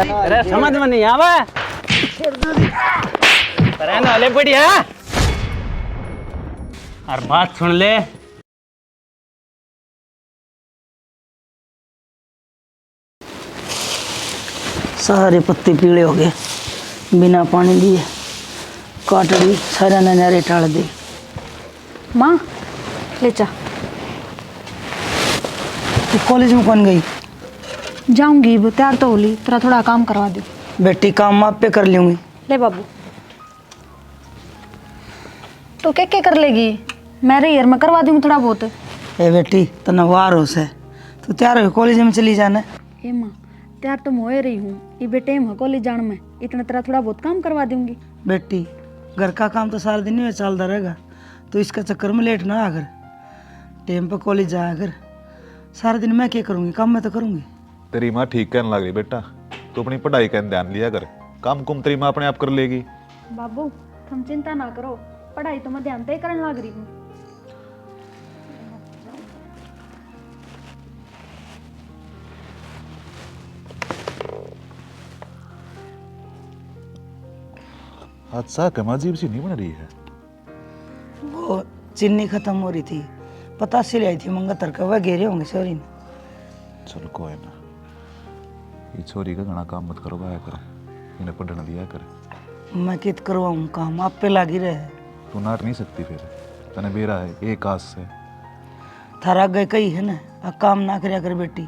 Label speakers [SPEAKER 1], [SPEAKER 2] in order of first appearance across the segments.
[SPEAKER 1] अरे समझ में नहीं आवा अरे ना ले बढ़िया और बात सुन ले।
[SPEAKER 2] सारे पत्ते पीले हो गए, बिना पानी दिए काटड़ी सारा नजारे टाल दी।
[SPEAKER 3] माँ ले जा।
[SPEAKER 2] तू कॉलेज में कौन गई?
[SPEAKER 3] जाऊंगी, वो तैयार तो होली, तेरा थोड़ा काम करवा दे।
[SPEAKER 2] बेटी काम माप पे कर लूंगी।
[SPEAKER 3] ले बाबू तो क्या कर लेगी? मेरे ईयर में करवा दूंगी थोड़ा बहुत।
[SPEAKER 2] ए बेटी तना वार हो से तू तैयार हो कॉलेज में चली जाना।
[SPEAKER 3] ए माँ तैयार तो मैं हो रही हूँ, ये बेटे है कॉलेज जाने में, इतना तेरा थोड़ा बहुत काम करवा दूंगी।
[SPEAKER 2] बेटी घर का काम तो सारा दिन में चलता रहेगा, तो इसका चक्कर में लेट ना आकर टाइम पर कॉलेज जाया कर। सारा दिन मैं क्या करूँगी, काम मैं तो करूँगी।
[SPEAKER 4] तेरी माँ ठीक कहने लग रही बेटा, तू अपनी पढ़ाई का ध्यान लिया कर, काम कुम तेरी माँ अपने आप कर लेगी।
[SPEAKER 3] बाबू तुम चिंता ना करो, पढ़ाई तो मैं ध्यान से ही करने लग रही हूँ।
[SPEAKER 4] हादसा कम अजीब सी नहीं बन रही है।
[SPEAKER 2] वो चीनी खत्म हो रही थी, पता से आई थी मंगतर का, वह घेरे होंगे सॉरी ने।
[SPEAKER 4] चल कोई ना, ये छोरी का घना काम मत करो भाया कर, इन्हें पढ़ने दिया कर।
[SPEAKER 2] मैं कित करवाऊँ काम, आप पे लागी रहे।
[SPEAKER 4] तू नाट नहीं सकती फिर, तने बेरा है एक आस से।
[SPEAKER 2] थारा गए कही है ना, आ काम ना करया कर बेटी,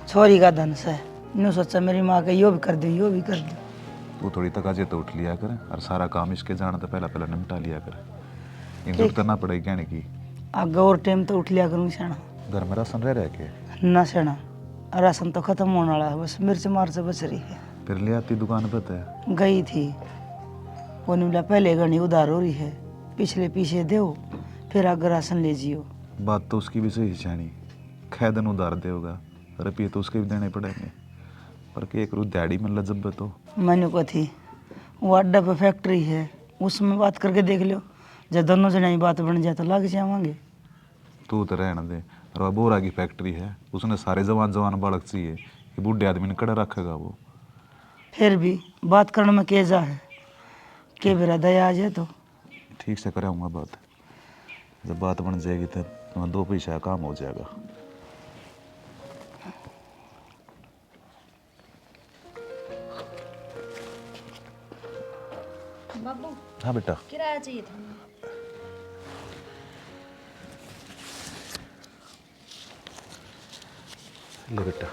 [SPEAKER 2] छोरी का धन से यूँ सोचा मेरी माँ का यो भी कर दूँ यो भी कर दूँ।
[SPEAKER 4] तू थोड़ी तकाजे तो उठ लिया कर, और सारा काम इसके जाने तो पहला पहला निपटा लिया कर, इन जरूरत करना पड़ेगी कहने की।
[SPEAKER 2] आगे और टाइम तो उठ लिया करूँ सेना।
[SPEAKER 4] घर में राशन रह के
[SPEAKER 2] ना सेना, राशन तो खत्म होने वाला है, बस मिर्च मार से बच रही है।
[SPEAKER 4] फिर ले आती दुकान पर है।
[SPEAKER 2] गई थी वो बोला पहले घनी उधार हो रही है, पिछले पीछे दो फिर आगे राशन ले जियो।
[SPEAKER 4] बात तो उसकी भी सही छानी, कै दिन उधार देगा, रुपये तो उसके भी देने पड़ेंगे, पर के एक रू दिहाड़ी में लजब तो।
[SPEAKER 2] मैंने को थी वो अड्डा पे फैक्ट्री है, उसमें बात करके देख लो, जब दोनों जने बात बन जाए तो लग जावांगे।
[SPEAKER 4] तू तो रहने दे, और वह बोरा की फैक्ट्री है, उसने सारे जवान जवान बालक चाहिए, ये बूढ़े आदमी ने कड़ा रखेगा वो।
[SPEAKER 2] फिर भी बात करने में क्या जा है, के मेरा दया आ जाए तो।
[SPEAKER 4] ठीक से कराऊंगा बात, जब बात बन जाएगी तब दो पैसा काम हो जाएगा।
[SPEAKER 3] बाबू
[SPEAKER 4] हाँ बेटा।
[SPEAKER 3] किराया चाहिए था।
[SPEAKER 4] ले बेटा।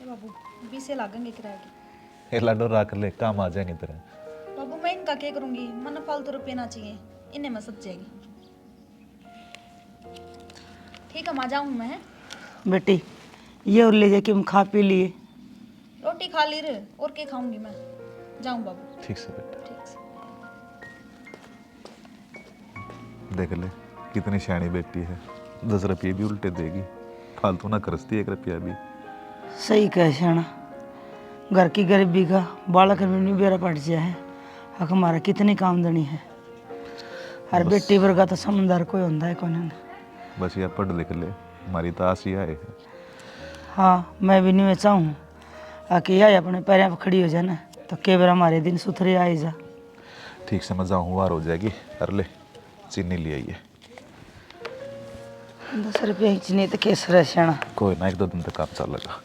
[SPEAKER 3] बाबू 20 लागेंगे किराए के।
[SPEAKER 4] ये लाडो रख ले, काम आ जाएंगे तेरे।
[SPEAKER 3] बाबू मैं इनका क्या करूंगी, मन फालतू रुपये ना चाहिए, इन्हें मैं सच जाएगी। ठीक है माँ जाऊँ मैं।
[SPEAKER 2] बेटी ये और ले जाके हम खा पी लिए,
[SPEAKER 3] रोटी खा ली रे, और क्या खाऊंगी मैं। जाऊँ बाबू।
[SPEAKER 4] ठीक से बेटा।
[SPEAKER 3] ठीक से।
[SPEAKER 4] देख ले कितनी शानी बेटी है, 10 रुपये भी उल्टे देगी, फालतू ना खर्चती 1 रुपया भी।
[SPEAKER 2] सही कह शाना, घर की गरीबी का बालक में नहीं बेरा पड़ जाए है, हक हमारा कितनी कामदनी है। हर बेटी वर्गा तो समझदार कोई होता है कौन।
[SPEAKER 4] बस यह पढ़ लिख ले, हमारी तो आस ही है।
[SPEAKER 2] हाँ मैं भी नहीं चाहूँ आके आए अपने पैरों पर खड़ी हो जाए ना, तो के बार हमारे दिन सुथरे आए जा।
[SPEAKER 4] ठीक से मजा हुआ हो जाएगी। कर ले चीनी ले आइए।
[SPEAKER 2] 10 रुपये की चीनी तो केसर है शाना।
[SPEAKER 4] कोई ना, 1-2 दिन तक काम चलेगा।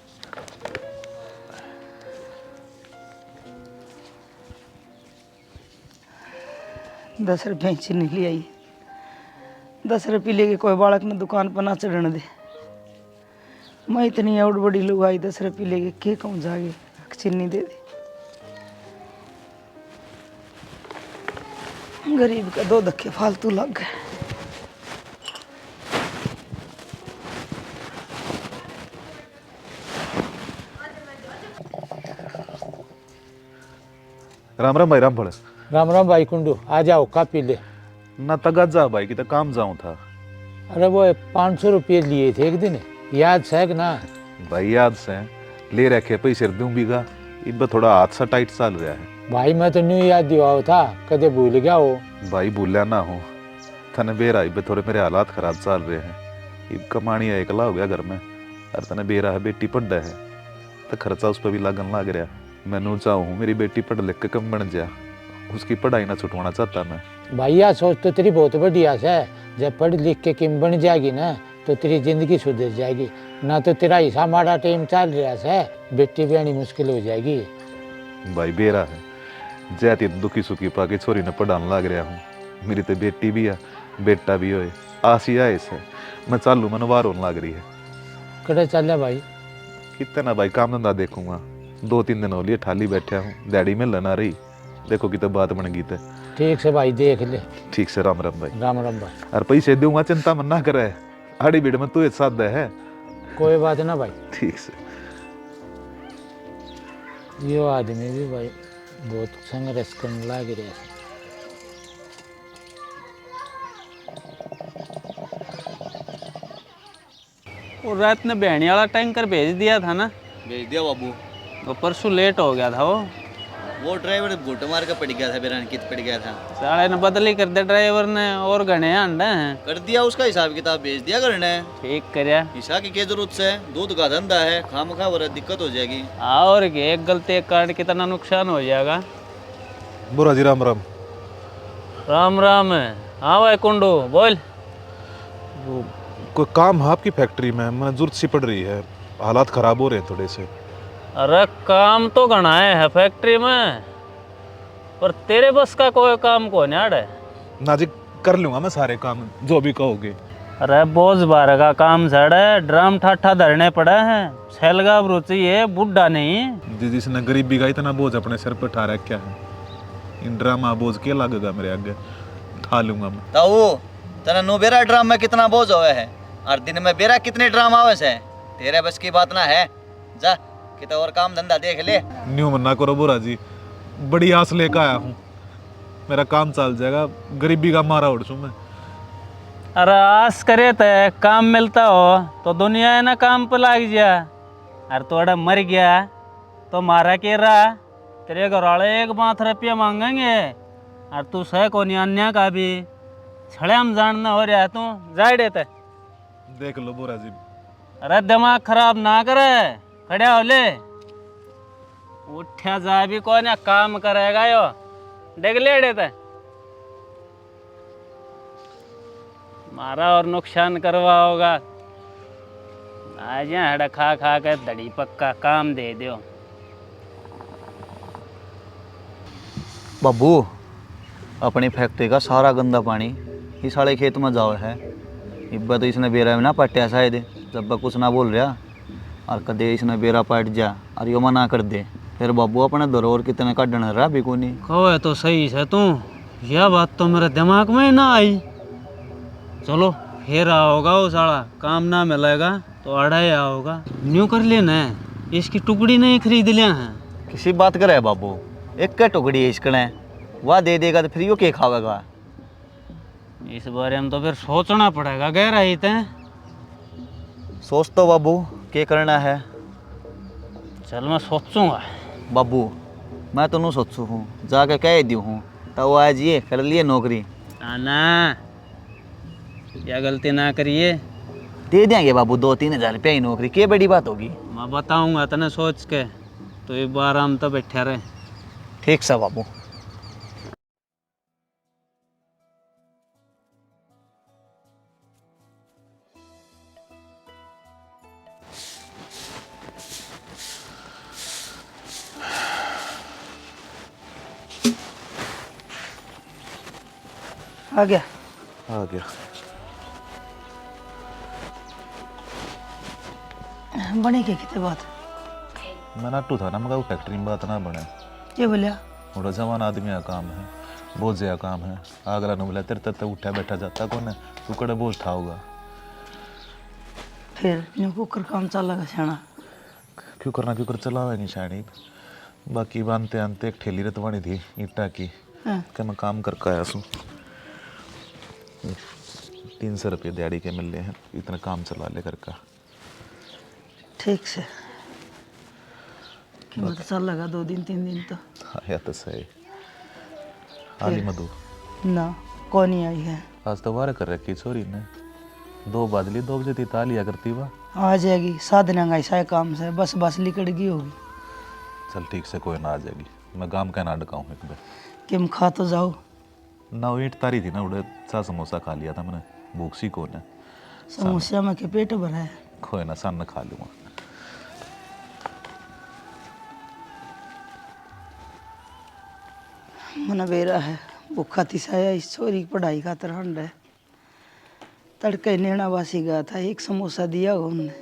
[SPEAKER 2] दस रुपये की चीनी ले आई, 10 रुपये लेके कोई बालक ने दुकान पर ना चढ़ने दे। मैं इतनी आउट बड़ी लोग आई, 10 रुपये लेके के कहूँ जागे चीनी दे दे। गरीब का 2 धक्के फालतू लग गए।
[SPEAKER 4] राम राम भाई, राम भले।
[SPEAKER 1] राम राम भाई कुंडू, आ जाओ कापी ले।
[SPEAKER 4] ना तगा जा भाई की तो काम जाऊँ था।
[SPEAKER 1] अरे वो 500 रुपये लिए थे एक दिन, याद है कि ना?
[SPEAKER 4] भाई याद से ले रखे पैसे दूँ बीघा, इब थोड़ा हाथ सा टाइट चल रहा है।
[SPEAKER 1] भाई मैं तो न्यू याद दिवाओ था, कदे भूल गया हो।
[SPEAKER 4] भाई भूलिया ना हो, थने बेरा इब थोड़े मेरे हालात खराब चल रहे हैं, ये कमानी एकला हो गया घर में, और तने बेरा है बेटी पढ़ है तो खर्चा उस पर भी लगन लग रहा। मैनू चाहूँ मेरी बेटी पढ़ लिख के कम बन जा, उसकी पढ़ाई ना छुटवाना चाहता मैं।
[SPEAKER 1] भैया सोच तो तेरी बहुत बढ़िया है, जब पढ़ लिख के किम बन जाएगी ना तो तेरी जिंदगी सुधर जाएगी, ना तो तेरा हिस्सा माड़ा टाइम चल रहा है, बेटी ब्यानी मुश्किल हो जाएगी।
[SPEAKER 4] भाई बेरा है जैती दुखी सुखी पाके छोरी ने पढ़ाने लग रहा हूँ, मेरी तो बेटी भी है बेटा भी होए, आसी है इसे मैं चालू मन वार होने लग रही है।
[SPEAKER 1] कड़े चल भाई?
[SPEAKER 4] कितना भाई काम धंधा देखूंगा, 2-3 दिन हो लिए ठाली बैठा हूँ, डैडी में लना रही, देखो कि तो बात बन गई।
[SPEAKER 1] ठीक से भाई देख ले।
[SPEAKER 4] ठीक से राम राम भाई।
[SPEAKER 1] राम राम भाई।
[SPEAKER 4] और पैसे दूंगा चिंता मन ना करे, आड़ी बीड़ में तू एक साथ है।
[SPEAKER 1] कोई बात ना भाई।
[SPEAKER 4] ठीक से।
[SPEAKER 1] यो आदमी भी भाई बहुत संघर्ष करने लग रहा है।
[SPEAKER 5] और रात ने बहनी वाला टैंकर भेज दिया था ना?
[SPEAKER 6] भेज दिया बाबू।
[SPEAKER 5] वो परसों लेट हो गया था
[SPEAKER 6] वो ड्राइवर घुट मार के पड़ गया था, बेरान कित पड़ गया था।
[SPEAKER 5] साले ने बदली कर दिया ड्राइवर ने, और घने अंडे हैं।
[SPEAKER 6] कर दिया उसका हिसाब किताब भेज दिया करने।
[SPEAKER 5] ठीक करया।
[SPEAKER 6] हिसाब की क्या जरूरत से, दूध का धंधा है, खामखा वरह दिक्कत हो जाएगी।
[SPEAKER 5] और एक गलती एक कारण कितना नुकसान हो जाएगा।
[SPEAKER 4] बुरा जी राम राम।
[SPEAKER 5] राम राम है। हाँ भाई कुंडू बोल।
[SPEAKER 7] वो कोई काम है आपकी फैक्ट्री में, मैंने जरूरत सी पड़ रही है, हालात ख़राब हो रहे हैं थोड़े से।
[SPEAKER 5] अरे काम तो घना है फैक्ट्री में, पर तेरे बस का कोई काम को नहीं है
[SPEAKER 7] ना जी, कर लूँगा मैं सारे काम जो भी कहोगे।
[SPEAKER 5] अरे बोझ बार का काम सड़े, ड्राम ठाठा धरने पड़े हैं, छलगा रुचि है बुढ़ा नहीं।
[SPEAKER 7] जी जिसने गरीबी का इतना बोझ अपने सिर पर उठा रखा है, इन ड्रामा बोझ क्या लगेगा मेरे आगे, उठा लूँगा मैं।
[SPEAKER 6] ताऊ तना नो बेरा ड्राम में कितना बोझ हुआ है, और दिन में बेरा कितने ड्राम आवे से, तेरे बस की बात ना है। जा कितना और काम धंधा देख ले।
[SPEAKER 7] न्यू मन्ना करो बुरा जी, बड़ी आस लेकर आया हूँ, मेरा काम चल जाएगा, गरीबी का मारा उड़ मैं।
[SPEAKER 5] अरे आस करे तो काम मिलता हो तो दुनिया है ना काम पे लग जा, और थोड़ा मर गया तो मारा के रहा, तेरे घर वाले 1 रुपया मांगेंगे, और तू सह को अन्य का भी छड़े हम जानना हो रहा है, तू जाए देते।
[SPEAKER 7] देख लो बुरा जी।
[SPEAKER 5] अरे दिमाग खराब ना करे, खड़ा हो ले, उठा जा भी कौन या काम करेगा यो, देख ले देते मारा और नुकसान करवा होगा। आज हड़ा खा खा के दड़ी पक्का काम दे दो।
[SPEAKER 6] बाबू अपनी फैक्ट्री का सारा गंदा पानी इस साले खेत में जाओ है, इब्बा तो इसने बेरा में ना पट्टिया शायद, जब कुछ ना बोल रहा, और कदे इसने बेरा पट जा और यो मना कर दे, फिर बाबू अपने दरोर कितने का डन रहा भी कोनी।
[SPEAKER 5] कहो तो सही है तू, यह बात तो मेरे दिमाग में ना आई। चलो फिर आओगा वो साला, काम ना मिलेगा तो अड़ाई आओगा, न्यू कर लेना है, इसकी टुकड़ी नहीं खरीद लिया है।
[SPEAKER 6] किसी बात करे बाबू, एक का टुकड़ी है इसकने, वह दे देगा तो फिर यो क्या खावेगा।
[SPEAKER 5] इस बारे में तो फिर सोचना पड़ेगा गहराई ते।
[SPEAKER 6] सोच तो बाबू क्या करना है।
[SPEAKER 5] चल मैं सोचूंगा।
[SPEAKER 6] बाबू मैं तो नहीं सोचू हूँ, जाके कह दी हूँ तो वो आज ये कर लिए नौकरी।
[SPEAKER 5] ना क्या गलती ना करिए,
[SPEAKER 6] दे देंगे बाबू 2-3 हज़ार रुपया ही नौकरी, क्या बड़ी बात होगी।
[SPEAKER 5] मैं बताऊंगा तने सोच के, तो एक बार आराम तो बैठा रहे।
[SPEAKER 6] ठीक सा बाबू।
[SPEAKER 2] आ गया?
[SPEAKER 7] आ गया।
[SPEAKER 2] बने के कितने बात?
[SPEAKER 4] मैं नाटू था ना, मगर फैक्ट्री में बात ना बने,
[SPEAKER 2] ये बोलिया
[SPEAKER 4] थोड़ा जवान आदमी का काम है, बोझ जया काम है, अगला नु बोला तेरे तक उठा बैठा जाता कौन है, तू कड़े बोझ उठाओगा।
[SPEAKER 2] फिर न्यू कुकर काम चल लगा छाना।
[SPEAKER 4] क्यों करना, क्यों कर चलावे नहीं शायद, बाकी बांधते आनते एक ठेली रतवानी थी ईटा की,
[SPEAKER 2] हाँ।
[SPEAKER 4] क्या मैं काम करके आया हूँ, 300 रुपये दिहाड़ी के मिल रहे हैं, इतना काम चला ले कर का।
[SPEAKER 2] ठीक से कीमत चल लगा 2 दिन 3 दिन तो।
[SPEAKER 4] आया तो सही। आली मधु
[SPEAKER 2] ना कौन ही आई है?
[SPEAKER 4] आज तो वार कर रखी छोरी ने। 2 बजली 2 बजे ती लिया करती वाह।
[SPEAKER 2] आ जाएगी, साधना का ऐसा है काम से, बस बस लिकड़ गई होगी।
[SPEAKER 4] चल ठीक से, कोई ना आ जाएगी, मैं गाम का ना डकाऊँ एक बार।
[SPEAKER 2] किम खा तो जाओ।
[SPEAKER 4] ना ईट तारी थी ना, उड़े सा समोसा खा लिया था मैंने, भूख सी कौन है।
[SPEAKER 2] समोसा में के पेट भरा है।
[SPEAKER 4] कोई ना, सन खा लूँगा।
[SPEAKER 2] मन बेरा है, भूखा तिसाया, इस छोरी की पढ़ाई का तरहंड है। तड़के नैना वासी गया था, एक समोसा दिया उनने,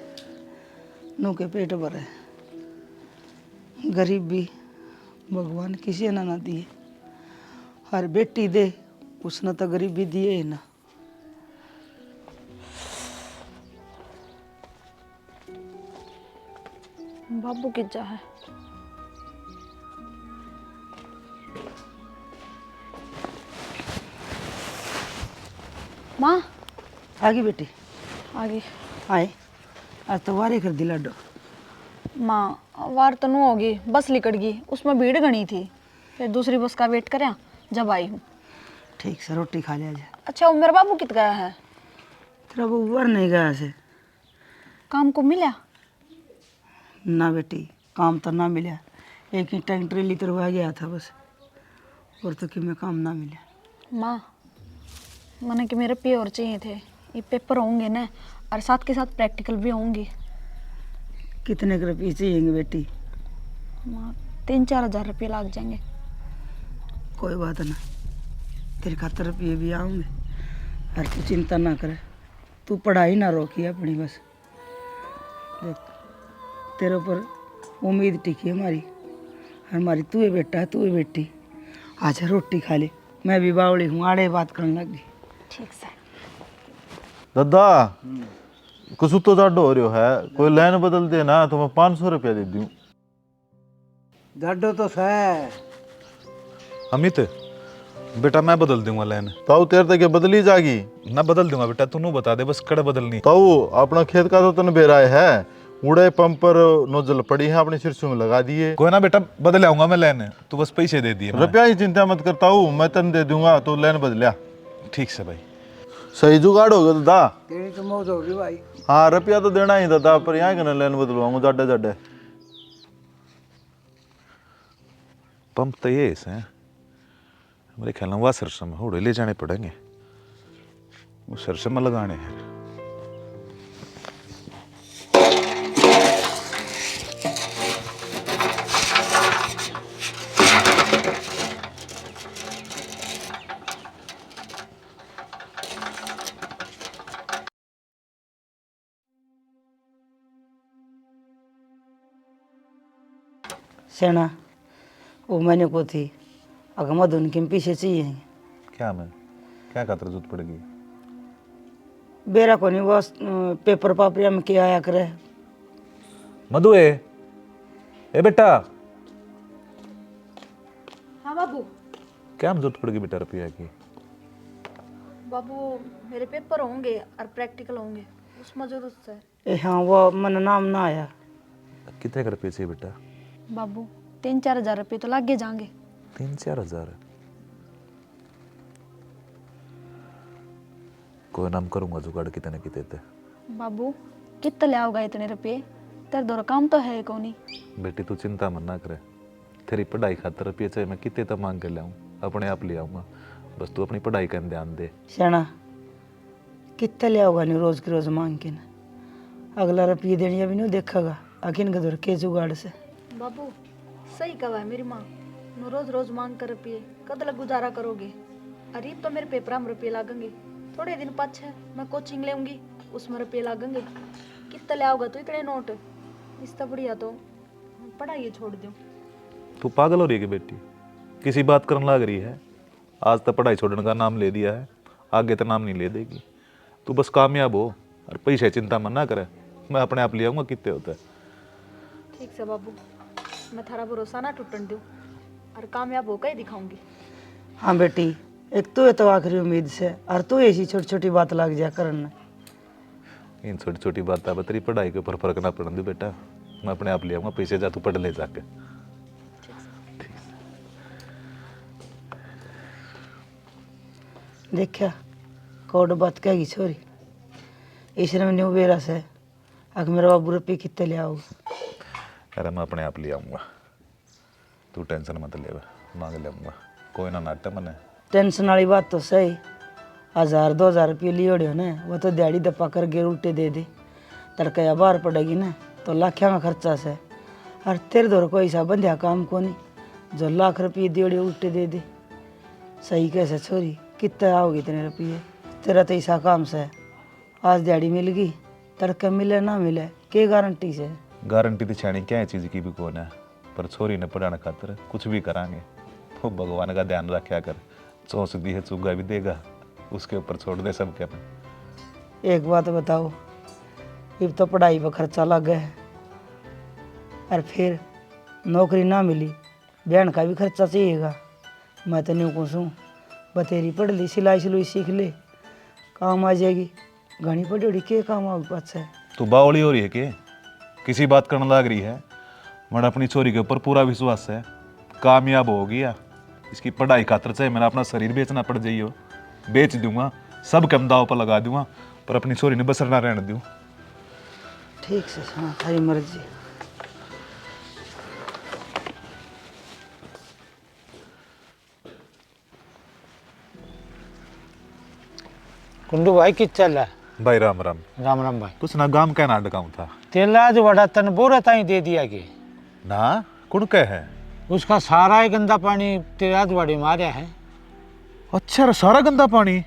[SPEAKER 2] नू के पेट भरे। गरीब भी भगवान किसी ने ना दिए, हर बेटी दे, उसने तो गरीबी दिए ही ना।
[SPEAKER 3] बाबू किज्जा है। माँ
[SPEAKER 2] आगे बेटी
[SPEAKER 3] आगे।
[SPEAKER 2] आए, आज तो वारे कर दिला डो।
[SPEAKER 3] माँ वार तो नहीं होगी, बस लिकड़ गई, उसमें भीड़ घनी थी, फिर दूसरी बस का वेट करें, जब आई हूँ।
[SPEAKER 2] ठीक से रोटी खा लिया जाए।
[SPEAKER 3] अच्छा, वो मेरा बाबू कित गया है?
[SPEAKER 2] तेरा वो वर नहीं गया से?
[SPEAKER 3] काम को मिला?
[SPEAKER 2] ना बेटी, काम तो ना मिला, एक ही टैंक ट्रेली तरवा गया था बस, और तो कि में काम ना मिला।
[SPEAKER 3] माँ मैंने कि मेरे पे और चाहिए थे, ये पेपर होंगे ना, और साथ के साथ प्रैक्टिकल भी होंगे।
[SPEAKER 2] कितने के रुपये चाहिए बेटी?
[SPEAKER 3] माँ 3-4 हज़ार रुपये लग जाएंगे।
[SPEAKER 2] कोई बात ना, तेरे खातर रुपये भी आऊँगे, और तू चिंता ना करे, तू पढ़ाई ना रोकी अपनी बस। देख, तेरे ऊपर उम्मीद टिकी है हमारी, हमारी तू है बेटा, तू है बेटी। आज रोटी खा ले, मैं भी बावली हूँ, आड़े बात करने लग गई।
[SPEAKER 3] ठीक से।
[SPEAKER 7] दादा कुछ तो जाडो हो रहा है, कोई लाइन बदल दे ना तो मैं 500 रुपया दे दूं।
[SPEAKER 1] जाडो तो है
[SPEAKER 4] अमित बेटा, मैं बदल दूंगा लाइन।
[SPEAKER 7] ताऊ तेरे तक ये बदली जागी
[SPEAKER 4] ना बदल दूंगा बेटा, तू बता दे बस कड़ा बदलनी।
[SPEAKER 7] ताऊ, अपना खेत का तो तन बेराए है, उड़े पंप पर नोजल पड़ी है, अपनी सिरसों में लगा दिए।
[SPEAKER 4] कोई ना बेटा, बदल आऊंगा मैं लाइन, तू बस पैसे दे दिए।
[SPEAKER 7] रुपया की चिंता मत करता हूँ, मैं तन दे दूंगा, तो लाइन बदलिया।
[SPEAKER 4] ठीक से भाई।
[SPEAKER 7] सही जुगाड़ होगा दादा।
[SPEAKER 1] तेरी तो मौज होगी भाई।
[SPEAKER 7] हाँ, रुपया तो देना ही दादा, पर यहाँ के ना लाइन बदलवाऊंगा जाडे जाडे।
[SPEAKER 4] पंप तो ये है मेरे ख्याल में, वह सरसों में होड़े ले जाने पड़ेंगे, वो सरसों में लगाने हैं।
[SPEAKER 2] सेना वो मैंने को थी, अगर मधुन के पीछे चाहिए
[SPEAKER 4] क्या मैं क्या खातर जरूरत पड़ेगी?
[SPEAKER 2] बेरा को नहीं, बस पेपर पापड़िया में क्या आया करे।
[SPEAKER 4] मधु ए बेटा,
[SPEAKER 3] हाँ बाबू।
[SPEAKER 4] क्या जरूरत पड़ेगी बेटा रुपया की?
[SPEAKER 3] बाबू मेरे पेपर होंगे और प्रैक्टिकल होंगे, उसमें जरूरत है।
[SPEAKER 2] ए हाँ, वो मन नाम ना आया।
[SPEAKER 4] कितने का रुपये चाहिए बेटा?
[SPEAKER 3] बाबू 3-4 हज़ार रुपये तो लग जाएंगे।
[SPEAKER 4] 3-4 हज़ार? कोई नाम करूंगा जुगाड़ कितने की देते।
[SPEAKER 3] बाबू कितने ले आओगा इतने रुपये? तेरे दो काम तो है कौन ही।
[SPEAKER 4] बेटी तू चिंता मत ना करे, तेरी पढ़ाई खातर रुपये चाहे मैं कितने तक मांग कर लाऊं, अपने आप ले आऊंगा, बस तू अपनी पढ़ाई का ध्यान दे।
[SPEAKER 2] सेना कितने ले आओगा नहीं रोज के रोज मांग के ना, अगला रुपये देने भी नहीं देखेगा, अकिन के दौर के जुगाड़ से।
[SPEAKER 3] बाबू सही कहा है मेरी माँ, नो रोज रोज मांग कर रुपये कद लग गुजारा करोगे? अरे तो मेरे पेपर में रुपये लागेंगे, थोड़े दिन पाछे मैं कोचिंग लेंगी, उसमें रुपये लागेंगे। कितने ले आओगा तो इतने नोट? इससे बढ़िया तो पढ़ाई छोड़ दो।
[SPEAKER 4] तू पागल हो रही है कि बेटी? किसी बात करने लग रही है? आज तक पढ़ाई छोड़ने का नाम ले दिया है, आगे तो नाम नहीं ले देगी। तू बस कामयाब हो और पैसे चिंता मत ना करे, मैं अपने आप ले आऊँगा कितने होता है।
[SPEAKER 3] ठीक से बाबू, मैं थारा भरोसा ना टूटन दूँ और कामयाब होकर ही दिखाऊंगी।
[SPEAKER 2] हाँ बेटी, एक तू है तो आखिरी उम्मीद से, और तू ऐसी छोटी छोटी बात लग जा करना।
[SPEAKER 4] इन छोटी छोटी बात अब तेरी पढ़ाई के ऊपर फर्क ना पड़ने दे बेटा, मैं अपने आप ले आऊँगा पैसे, जा तू पढ़ ले जाके।
[SPEAKER 2] देखा कौड़ बात कहेगी छोरी, इसने में न्यू बेरा से अगर मेरा बाबू रुपये कितने ले आओ।
[SPEAKER 4] अरे मैं अपने आप ले आऊँगा, तू टेंशन मत ले, मांग ले आऊँगा, कोई ना नाटक मने।
[SPEAKER 2] टेंशन वाली बात तो सही, 1000-2000 रुपये लिए हो ना, वो तो दिहाड़ी दपा कर गे उल्टे दे दे, तड़का या बाहर पड़ेगी ना तो लाखिया का खर्चा से। और तेरे दौर कोई ऐसा बंध्या काम को नहीं जो लाख रुपये दियोड़ी उल्टे दे दे। सही कैसे छोरी, कितने आओगे इतने रुपये? तेरा तो ऐसा काम से आज दिहाड़ी मिल गई, तड़का मिले ना मिले, के गारंटी से?
[SPEAKER 4] गारंटी तो छानी क्या है चीज़ की भी कौन है, पर छोरी ने पढ़ाने खातर कुछ भी करांगे तो भगवान का ध्यान रखा कर, चौंस दी है चुगा भी देगा, उसके ऊपर छोड़ दे सब क्या।
[SPEAKER 2] एक बात बताओ, अब तो पढ़ाई पर खर्चा लग गया है, और फिर नौकरी ना मिली, बहन का भी खर्चा चाहिएगा। मैं तो नहीं पूछूँ, बतेरी पढ़ ली, सिलाई सिलुई सीख ले, काम आ जाएगी। घनी पढ़ी के काम आ पाछे।
[SPEAKER 4] तू बावली हो रही है के किसी बात करने लग रही है? मैं अपनी छोरी के ऊपर पूरा विश्वास है, कामयाब हो गया। इसकी पढ़ाई खातर चाहे मेरा अपना शरीर बेचना पड़ जाइए, बेच दूंगा, सब कम दाव पर लगा दूंगा, पर अपनी छोरी ने बसर ना रहने दूँ।
[SPEAKER 2] ठीक से, हाँ थारी मर्जी।
[SPEAKER 1] कुंडू भाई कित चल रहा है?
[SPEAKER 4] भाई राम राम।
[SPEAKER 1] राम राम भाई।
[SPEAKER 4] कुछ ना गाम का नाटक आऊँ था।
[SPEAKER 1] तेला आज बड़ा तन बोरा ताई दे दिया कि
[SPEAKER 4] ना कुण कह है?
[SPEAKER 1] उसका सारा ही गंदा पानी तेरा बड़ी मारा है।
[SPEAKER 4] अच्छा रे, सारा गंदा पानी?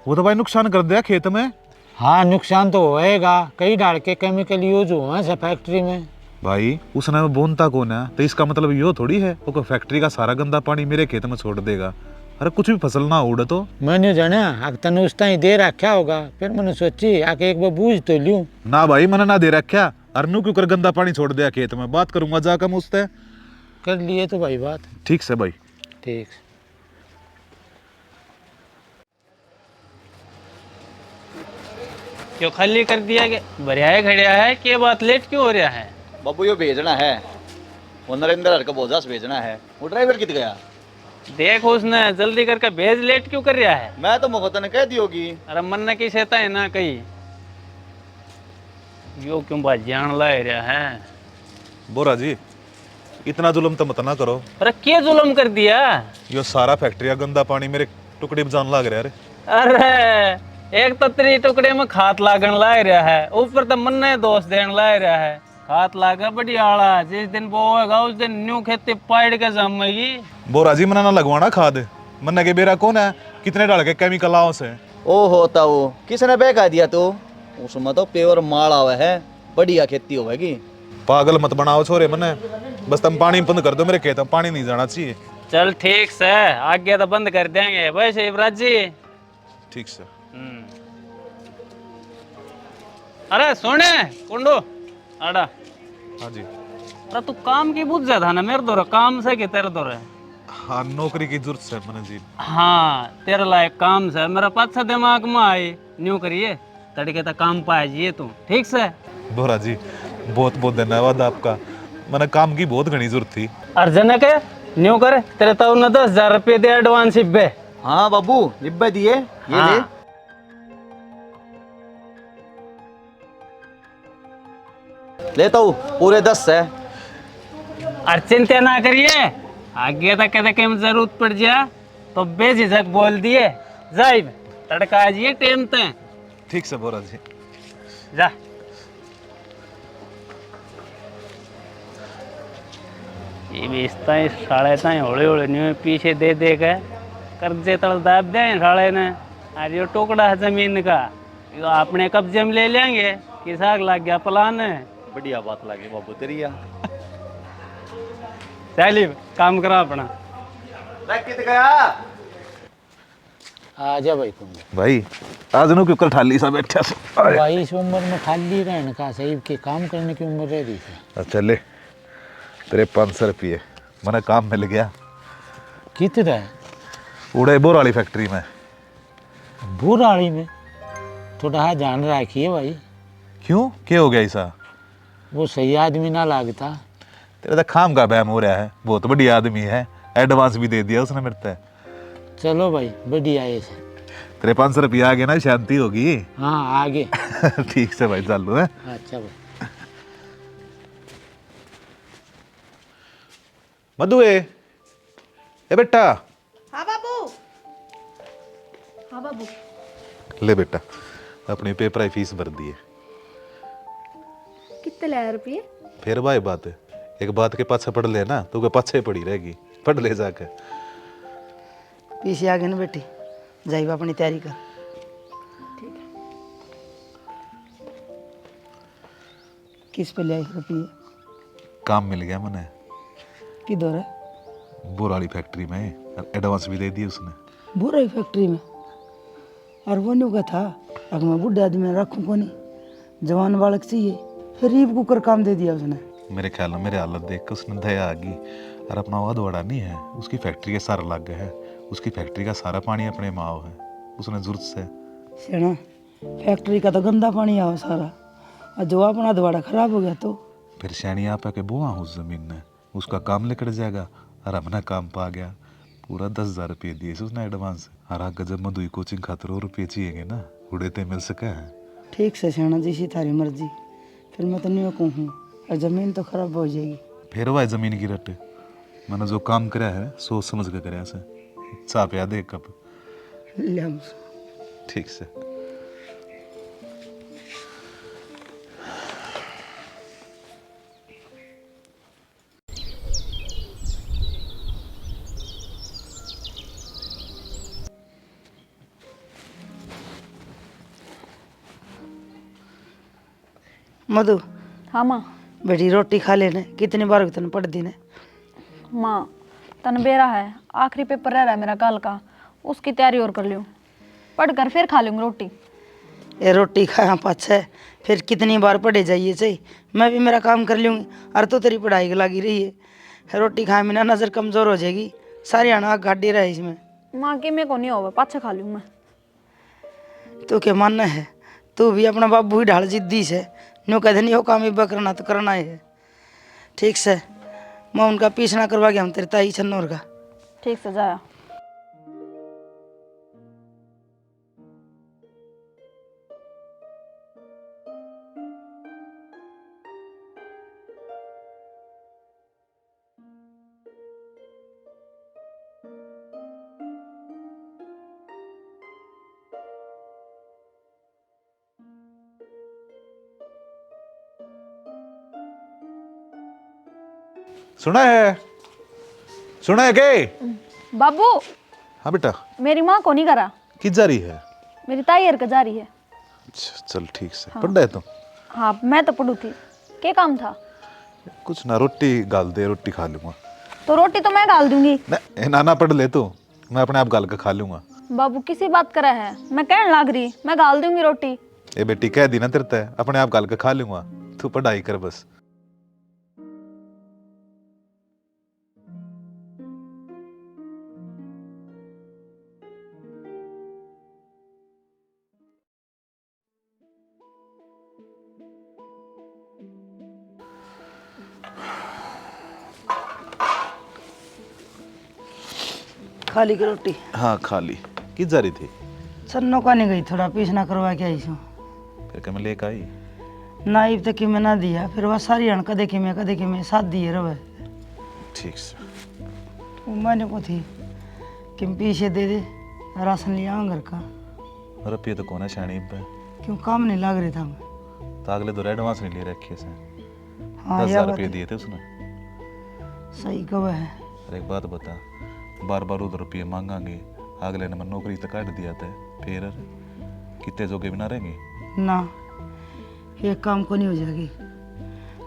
[SPEAKER 4] वो तो भाई नुकसान कर दिया खेत में।
[SPEAKER 1] हाँ नुकसान तो होएगा, कई डाल के केमिकल यूज हुए हैं फैक्ट्री में।
[SPEAKER 4] भाई उसने में बोनता कौन है, तो इसका मतलब यो थोड़ी है वो फैक्ट्री का सारा गंदा पानी मेरे खेत में छोड़ देगा। अरे कुछ भी फसल ना उड़े तो।
[SPEAKER 1] मैंने जाना आग तन उस ताई दे रखा होगा, फिर मैंने सोची आके एक बार बूझ तो लूं।
[SPEAKER 4] ना भाई मैंने ना दे रखा, अरनू क्यों कर गंदा पानी छोड़ दिया खेत में, बात करूंगा जाकर मुझसे।
[SPEAKER 1] कर लिए तो भाई बात।
[SPEAKER 4] ठीक से भाई।
[SPEAKER 1] ठीक।
[SPEAKER 5] क्यों खाली कर दिया कि बढ़िया खड़िया है, के बात लेट क्यों हो रहा है?
[SPEAKER 6] बाबू यो भेजना है, वो नरेंद्र हर का बोझा से भेजना है। वो ड्राइवर कित गया?
[SPEAKER 5] देख उसने जल्दी करके भेज, लेट क्यों कर रहा है?
[SPEAKER 6] मैं तो मुखत ने कह दी होगी।
[SPEAKER 5] अरे मन ने की सहता है ना कहीं, यो क्यों बात जान ला रहा है?
[SPEAKER 4] बोरा जी इतना जुल्म तो मत ना करो।
[SPEAKER 5] अरे क्या जुल्म कर दिया?
[SPEAKER 4] यो सारा फैक्ट्री का गंदा पानी मेरे टुकड़े में जान लग रहा है।
[SPEAKER 5] अरे एक तो तेरी टुकड़े में खात लागन ला रहा है, ऊपर तो मन ने दोष देन ला रहा है। खात लागा बढ़िया आला, जिस दिन बोएगा उस दिन न्यू खेती पाड़ के जमेगी।
[SPEAKER 4] बोरा जी मना ना लगवाना खाद, मन्ना के बेरा कौन है, कितने डाल के केमिकल आओ से।
[SPEAKER 6] ओ होता वो किसने बहका दिया? तो उसमें तो प्योर माल आवे है, बढ़िया खेती होगी।
[SPEAKER 4] पागल मत बनाओ छोरे मने, बस तुम पानी बंद कर दो, मेरे खेत में पानी नहीं जाना चाहिए।
[SPEAKER 5] चल ठीक से, आगे तो बंद कर देंगे वैसे युवराज जी।
[SPEAKER 4] ठीक से।
[SPEAKER 5] अरे सुने कुंडू आड़ा।
[SPEAKER 4] हाँ जी।
[SPEAKER 5] अरे तू काम की बुझ था ना मेरे दौर, काम से कि तेरे दौर?
[SPEAKER 4] हाँ नौकरी की जरूरत है मने जी।
[SPEAKER 5] हाँ तेरे लायक काम से मेरा पाछा दिमाग में आई, न्यू करिए तड़के तक काम पाए जिए तू। ठीक से
[SPEAKER 4] बोरा जी बहुत बहुत धन्यवाद आपका, मैंने काम की बहुत घनी जरूरत थी।
[SPEAKER 5] अर्जन के न्यू कर, तेरे तो 10,000 रुपये दे एडवांस इब्बे।
[SPEAKER 6] हाँ बाबू निब्बे दिए, ये
[SPEAKER 5] हाँ।
[SPEAKER 6] ले। लेता हूँ पूरे 10 है।
[SPEAKER 5] और चिंता ना करिए, आगे तक कदे कहीं जरूरत पड़ जाए तो बेझिझक बोल दिए, जाइब तड़का आ जाइए टेम ते।
[SPEAKER 4] ठीक से बोरा जी।
[SPEAKER 5] जा। ये बेचता है साढ़े ताई होले होले न्यू पीछे दे दे के कर्जे तल दाब दे साढ़े ने। आज यो टुकड़ा है जमीन का, यो अपने कब्जे में ले लेंगे, किसाक लग गया प्लान है।
[SPEAKER 6] बढ़िया बात लगी बाबू तेरी।
[SPEAKER 5] चलिए काम करा अपना।
[SPEAKER 6] कित गया?
[SPEAKER 1] आ जा भाई कुंडू
[SPEAKER 4] भाई आज नु क्यों ठाली सा बैठा से।
[SPEAKER 1] भाई इस उम्र में खाली रहने का सही के काम करने की उम्र रह रही है।
[SPEAKER 4] अच्छा ले तेरे 500 रुपये, मैंने काम मिल गया।
[SPEAKER 1] कितना है?
[SPEAKER 4] उड़े बोर वाली फैक्ट्री में।
[SPEAKER 1] बुराड़ी में? थोड़ा ध्यान रखिए भाई।
[SPEAKER 4] क्यों क्या हो गया ऐसा?
[SPEAKER 1] वो सही आदमी ना लागता।
[SPEAKER 4] तेरा तो खाम का बहम हो रहा है, बहुत बढ़िया आदमी है, एडवांस भी दे दिया उसने मेरे से।
[SPEAKER 1] चलो भाई बढ़िया है।
[SPEAKER 4] तेरे 500 रुपया आ गया ना, शांति होगी।
[SPEAKER 1] हाँ आगे।
[SPEAKER 4] ठीक से भाई, चालू है।
[SPEAKER 1] अच्छा भाई।
[SPEAKER 4] मधु ए बेटा,
[SPEAKER 3] हाँ बाबू। हाँ बाबू।
[SPEAKER 4] ले बेटा, अपनी पेपर की फीस भर दी है।
[SPEAKER 3] कितने लाया रुपये?
[SPEAKER 4] फिर भाई बात है, एक बात के पाछे पढ़ ले ना तो के पाछे पड़ी रहेगी, पढ़ ले जाके।
[SPEAKER 2] पीछे आ गए ना बेटी, जाइए अपनी तैयारी कर।
[SPEAKER 3] ठीक है।
[SPEAKER 2] किस पे लिया रुपये?
[SPEAKER 4] काम मिल गया मैंने,
[SPEAKER 2] किधर है?
[SPEAKER 4] बोर वाली फैक्ट्री में, एडवांस भी दे दिया उसने।
[SPEAKER 2] बुरा ही फैक्ट्री में? और वो नहीं का था, अगर मैं बुढ़े आदमी रखूँ को नहीं, जवान बालक चाहिए, फिर रीप कुकर काम दे दिया उसने।
[SPEAKER 4] मेरे ख्याल में मेरे हालत देख के उसने दया आ गई। और अपना वाद बड़ा नहीं है, उसकी फैक्ट्री के सारा लग गए है, उसकी फैक्ट्री का सारा पानी अपने माओ है, उसने जरूरत से।
[SPEAKER 2] सेना फैक्ट्री का तो गंदा पानी आओ सारा, और जो अपना दोबारा खराब हो गया तो
[SPEAKER 4] फिर शैनी आप के बुआ उस जमीन ने, उसका काम लेकर जाएगा। और हमने काम पा गया, पूरा 10,000 रुपये दिए उसने एडवांस। और आगे जब मधुई कोचिंग खातर और रुपये चाहिए ना, उड़े ते मिल सके हैं।
[SPEAKER 2] ठीक से सेना जी, सी थारी मर्जी, फिर मैं तो नहीं कहूँ, और ज़मीन तो खराब हो जाएगी।
[SPEAKER 4] फिर वह जमीन की रट, मैंने जो काम कराया है सोच समझ के कराया से। चाह पिया दे कब।
[SPEAKER 2] ले हम।
[SPEAKER 4] ठीक से।
[SPEAKER 2] मधु
[SPEAKER 3] हाँ माँ।
[SPEAKER 2] बेटी रोटी खा लेने, कितनी बार तने पढ़ दी ने?
[SPEAKER 3] माँ तन बेरा है, आखिरी पेपर रह रहा है मेरा कल का, उसकी तैयारी और कर लूँ, पढ़ कर फिर खा लूँगी रोटी।
[SPEAKER 2] ये रोटी खाया पाछे फिर कितनी बार पढ़े जाइए चाहिए, मैं भी मेरा काम कर लूँगी, और तो तेरी पढ़ाई लगी रही है। रोटी खाए में ना नज़र कमज़ोर हो जाएगी, सारी आना गाड़ी रहे इसमें।
[SPEAKER 3] माँ कि मेरे को नहीं होगा, पाछे खा लूँ मैं।
[SPEAKER 2] तो क्या मानना है, तू भी अपना बाबू ही ढाल जिद्दी से, न्यू कहते नहीं हो काम इब्बा करना तो करना है। ठीक से मैं उनका पीछना करवा गया हूँ तेरे ताई छन्नौर का।
[SPEAKER 3] ठीक से जाया।
[SPEAKER 4] सुना है के?
[SPEAKER 3] बाबू
[SPEAKER 4] हाँ बेटा।
[SPEAKER 3] मेरी माँ को नहीं करा,
[SPEAKER 4] किस जा रही है?
[SPEAKER 3] मेरी ताई हर का जा रही है।
[SPEAKER 4] अच्छा चल ठीक से। हाँ। पढ़ रहे तुम?
[SPEAKER 3] हाँ मैं तो पढ़ू थी, क्या काम था?
[SPEAKER 4] कुछ ना, रोटी गाल दे, रोटी खा लूंगा।
[SPEAKER 3] तो रोटी तो मैं गाल दूंगी।
[SPEAKER 4] नाना पढ़ ले तू, मैं अपने आप गाल के खा लूंगा।
[SPEAKER 3] बाबू किसी बात करा है, मैं कहने लग रही, मैं गाल दूंगी रोटी।
[SPEAKER 4] ए बेटी कह दी ना तेरे ते, अपने आप गाल के खा लूंगा, तू पढ़ाई कर बस।
[SPEAKER 2] खाली की रोटी?
[SPEAKER 4] हाँ खा ली। किस जा रही थी?
[SPEAKER 2] सन्नो का नहीं गई, थोड़ा पीछना करवा के आई सो।
[SPEAKER 4] फिर क्या मैं लेकर आई?
[SPEAKER 2] नाइब तक कि मैं ना दिया, फिर वह सारी अण कदे कि मैं साथ दिए रवे।
[SPEAKER 4] ठीक से।
[SPEAKER 2] वो मैंने को थी कि पीछे दे दे, राशन लिया आऊँ घर का।
[SPEAKER 4] रुपये तो कौन है शानी पे?
[SPEAKER 2] क्यों काम नहीं लग रही था मैं।
[SPEAKER 4] तो अगले दो एडवांस नहीं ले रखे से।
[SPEAKER 2] हाँ
[SPEAKER 4] 10,000 रुपये दिए थे उसने।
[SPEAKER 2] सही कब है।
[SPEAKER 4] अरे एक बात बता, बार बार उधर रुपये मांगांगे, अगले ने मैं नौकरी तो काट दिया था, फिर कितने जोगे बिना रहेंगे
[SPEAKER 2] ना। एक काम को नहीं हो जाएगी,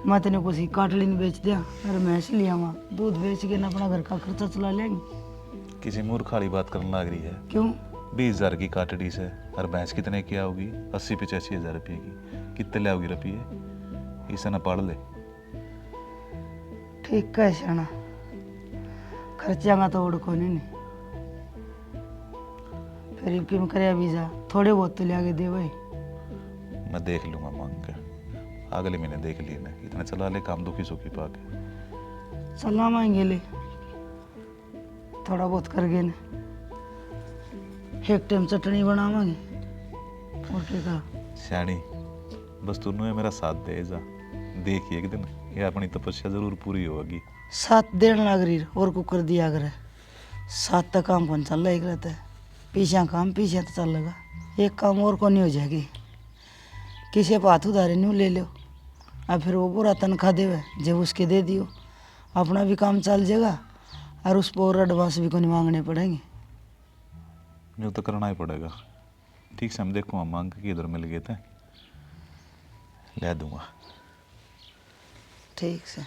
[SPEAKER 2] मैं तेने कुछ काटली नहीं बेच दिया, अरे भैंस लिया वहाँ दूध बेच के ना अपना घर का खर्चा चला लेंगे।
[SPEAKER 4] किसी मूर्ख वाली बात करने लग रही है।
[SPEAKER 2] क्यों?
[SPEAKER 4] 20,000 की काटड़ी से, और भैंस कितने की आओगी? 80-85,000 रुपये की। कितने ले आओगी रुपये? इसे ना पढ़ ले।
[SPEAKER 2] ठीक है शाना, खर्चा का तो उड़को नहीं। फिर क्यों करे वीजा, थोड़े बहुत तो ले आगे दे भाई।
[SPEAKER 4] मैं देख लूँगा मांग के, अगले महीने देख लिए ना, इतना चला ले काम दुखी सुखी पा के।
[SPEAKER 2] सलाम आएंगे ले, थोड़ा बहुत कर गए ना। एक टाइम चटनी बनावांगे और क्या कहा।
[SPEAKER 4] श्याणी बस तू है मेरा साथ दे जा, देखिए एक दिन ये अपनी तपस्या जरूर पूरी होगी।
[SPEAKER 2] साथ देने लग रही और कुकर दिया करे, साथ तक काम कौन चल रहा रहता है, पीछे काम पीछे तो चल लगा, एक काम और कौन नहीं हो जाएगी। किसी पे हाथ उधारे नहीं ले लो, अब फिर वो पूरा तनख्वाह देवे जब उसके दे दियो, अपना भी काम चल जाएगा और उस पर और एडवांस भी कोई मांगने पड़ेंगे।
[SPEAKER 4] जो तो करना ही पड़ेगा। ठीक से हम देखो, हम मांग के इधर मिल गए थे, ले दूंगा।
[SPEAKER 2] ठीक से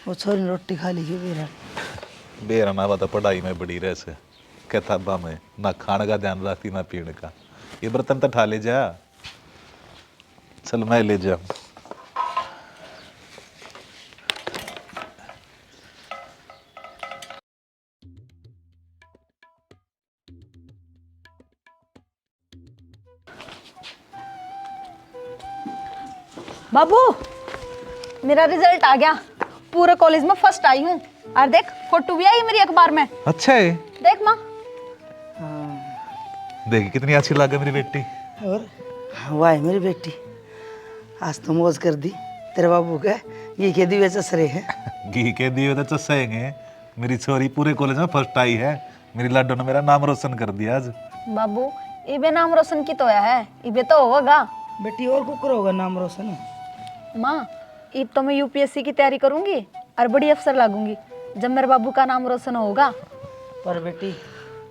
[SPEAKER 2] वो छोरी ने रोटी खा ली क्यों बेरा?
[SPEAKER 4] बेरा ना बता पढ़ाई में बड़ी रह से किताबा में ना खाने का ध्यान रखती ना पीने का। ये बर्तन तो ठा ले जा, चल मैं ले जाऊं।
[SPEAKER 3] बाबू मेरा रिजल्ट आ गया, पूरे कॉलेज में फर्स्ट आई हूँ। और देख फोटो भी आई मेरी अखबार में।
[SPEAKER 4] अच्छा है,
[SPEAKER 3] देख माँ।
[SPEAKER 4] देखी कितनी अच्छी लगे मेरी बेटी।
[SPEAKER 2] और वाह मेरी बेटी, आज तो मौज कर दी। तेरे बाबू का ये के दिए चसरे हैं।
[SPEAKER 4] घी के दिए तो चस्सेंगे। मेरी छोरी पूरे कॉलेज में फर्स्ट आई है। मेरी लाडो ने मेरा नाम रोशन कर दिया आज।
[SPEAKER 3] बाबू इबे नाम रोशन की तो है, इबे तो होगा।
[SPEAKER 2] बेटी और कुकर होगा नाम रोशन।
[SPEAKER 3] माँ ईब तो मैं यूपीएससी की तैयारी करूंगी और बड़ी अफसर लागूंगी जब मेरे बाबू का नाम रोशन होगा।
[SPEAKER 2] पर बेटी